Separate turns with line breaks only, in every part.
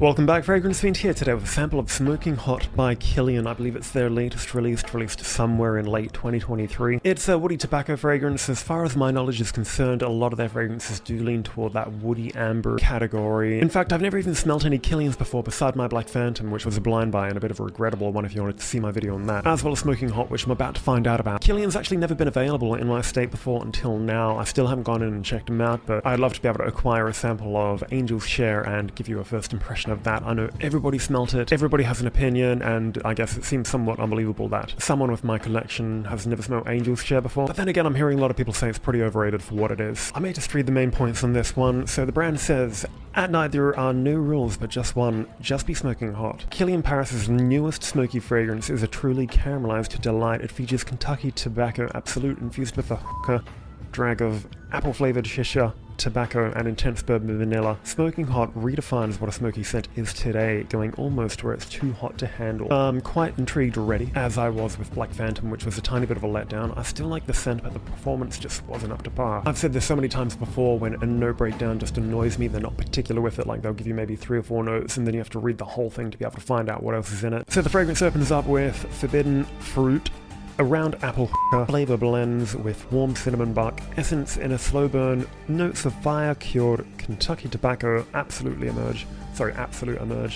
Welcome back, Fragrance Fiend here today with a sample of Smoking Hot by KILIAN. I believe it's their latest released somewhere in late 2023. It's a woody tobacco fragrance. As far as my knowledge is concerned, a lot of their fragrances do lean toward that woody amber category. In fact, I've never even smelt any KILIANs before beside my Black Phantom, which was a blind buy and a bit of a regrettable one if you wanted to see my video on that, as well as Smoking Hot, which I'm about to find out about. KILIAN's actually never been available in my state before until now. I still haven't gone in and checked them out, but I'd love to be able to acquire a sample of Angel's Share and give you a first impression of that. I know everybody smelt it, everybody has an opinion, and I guess it seems somewhat unbelievable that someone with my collection has never smelled Angel's Share before. But then again, I'm hearing a lot of people say it's pretty overrated for what it is. I may just read the main points on this one. So the brand says, "At night there are no rules but just one, just be smoking hot." KILIAN Paris' newest smoky fragrance is a truly caramelized delight. It features Kentucky tobacco absolute infused with a hookah drag of apple-flavoured shisha, tobacco, and intense bourbon vanilla. Smoking Hot redefines what a smoky scent is today, going almost where it's too hot to handle. I'm quite intrigued already, as I was with Black Phantom, which was a tiny bit of a letdown. I still like the scent, but the performance just wasn't up to par. I've said this so many times before, when a note breakdown just annoys me, they're not particular with it, like they'll give you maybe 3 or 4 notes, and then you have to read the whole thing to be able to find out what else is in it. So the fragrance opens up with forbidden fruit, a round apple hookah, flavor blends with warm cinnamon bark, essence in a slow burn, notes of fire-cured Kentucky tobacco absolute emerge.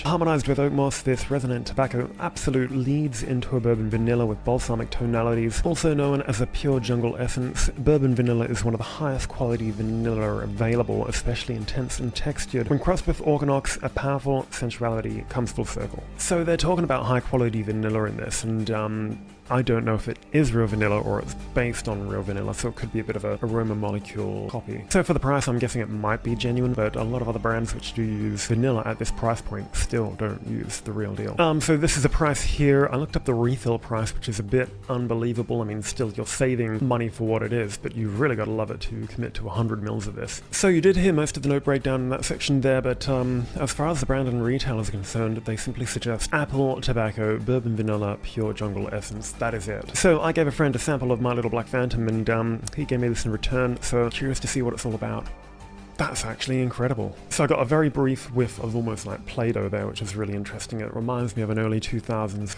Harmonized with Oakmoss, this resonant tobacco absolute leads into a bourbon vanilla with balsamic tonalities. Also known as a pure jungle essence, bourbon vanilla is one of the highest quality vanilla available, especially intense and textured. When crossed with Orcanox, a powerful sensuality comes full circle. So they're talking about high quality vanilla in this, and I don't know if it is real vanilla or it's based on real vanilla, so it could be a bit of a aroma molecule copy. So for the price, I'm guessing it might be genuine, but a lot of other brands which do use vanilla at this price point still don't use the real deal. So this is the price here. I looked up the refill price, which is a bit unbelievable. I mean, still you're saving money for what it is, but you really gotta love it to commit to 100 mils of this. So you did hear most of the note breakdown in that section there, but as far as the brand and retail is concerned, they simply suggest apple, tobacco, bourbon vanilla, pure jungle essence. That is it. So I gave a friend a sample of my little Black Phantom, and he gave me this in return, so curious to see what it's all about. That's actually incredible. So I got a very brief whiff of almost like Play-Doh there, which is really interesting. It reminds me of an early 2000s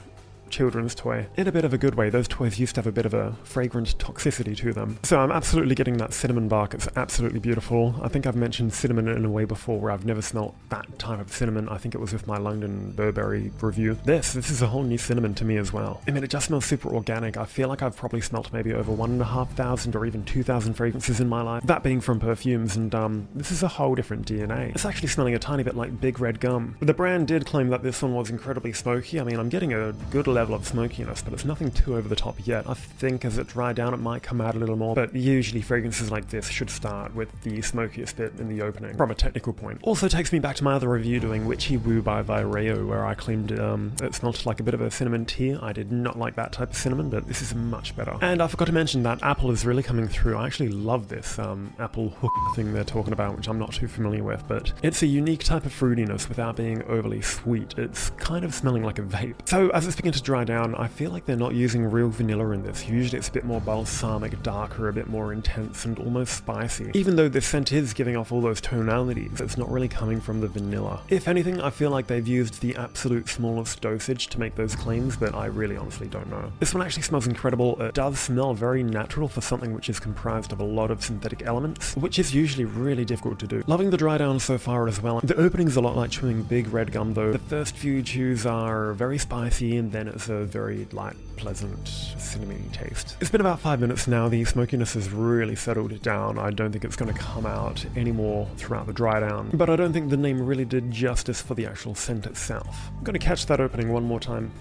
children's toy. In a bit of a good way. Those toys used to have a bit of a fragrant toxicity to them. So I'm absolutely getting that cinnamon bark. It's absolutely beautiful. I think I've mentioned cinnamon in a way before where I've never smelt that type of cinnamon. I think it was with my London Burberry review. This is a whole new cinnamon to me as well. I mean, it just smells super organic. I feel like I've probably smelt maybe over 1,500 or even 2,000 fragrances in my life, that being from perfumes, and this is a whole different DNA. It's actually smelling a tiny bit like Big Red Gum. The brand did claim that this one was incredibly smoky. I mean, I'm getting a good level of smokiness, but it's nothing too over the top yet. I think as it dries down, it might come out a little more, but usually fragrances like this should start with the smokiest bit in the opening, from a technical point. Also takes me back to my other review doing Witchy Woo by Vireo, where I claimed it smelled like a bit of a cinnamon tea. I did not like that type of cinnamon, but this is much better. And I forgot to mention that apple is really coming through. I actually love this Apple Hookah thing they're talking about, which I'm not too familiar with, but it's a unique type of fruitiness without being overly sweet. It's kind of smelling like a vape. So as it's beginning to dry down, I feel like they're not using real vanilla in this. Usually it's a bit more balsamic, darker, a bit more intense, and almost spicy. Even though this scent is giving off all those tonalities, it's not really coming from the vanilla. If anything, I feel like they've used the absolute smallest dosage to make those claims, but I really honestly don't know. This one actually smells incredible. It does smell very natural for something which is comprised of a lot of synthetic elements, which is usually really difficult to do. Loving the dry down so far as well. The opening's a lot like chewing Big Red Gum though. The first few chews are very spicy, and then it's a very light, pleasant, cinnamony taste. It's been about 5 minutes now. The smokiness has really settled down. I don't think it's going to come out anymore throughout the dry down, but I don't think the name really did justice for the actual scent itself. I'm going to catch that opening one more time.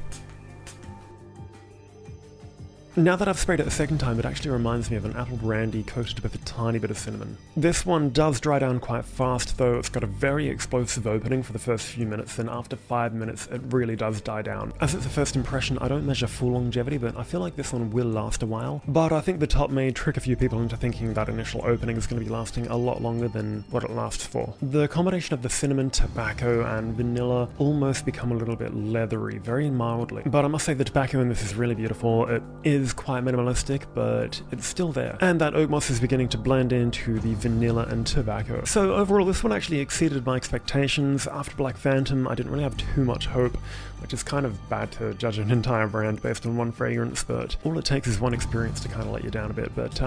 Now that I've sprayed it a second time, it actually reminds me of an apple brandy coated with a tiny bit of cinnamon. This one does dry down quite fast though. It's got a very explosive opening for the first few minutes, then after 5 minutes it really does die down. As it's a first impression, I don't measure full longevity, but I feel like this one will last a while. But I think the top may trick a few people into thinking that initial opening is going to be lasting a lot longer than what it lasts for. The combination of the cinnamon, tobacco, and vanilla almost become a little bit leathery, very mildly. But I must say the tobacco in this is really beautiful. It is is quite minimalistic, but it's still there. And that oak moss is beginning to blend into the vanilla and tobacco. So overall, this one actually exceeded my expectations. After Black Phantom, I didn't really have too much hope, which is kind of bad to judge an entire brand based on one fragrance, but all it takes is one experience to kind of let you down a bit. But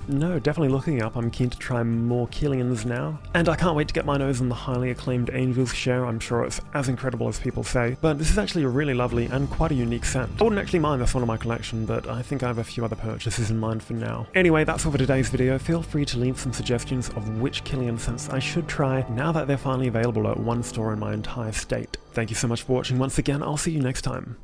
no, definitely looking up. I'm keen to try more Kilians now, and I can't wait to get my nose on the highly acclaimed Angel's Share. I'm sure it's as incredible as people say, but this is actually a really lovely and quite a unique scent. I wouldn't actually mind this one in my collection, but I think I have a few other purchases in mind for now. Anyway, that's all for today's video. Feel free to leave some suggestions of which Kilian scents I should try now that they're finally available at one store in my entire state. Thank you so much for watching once again. I'll see you next time.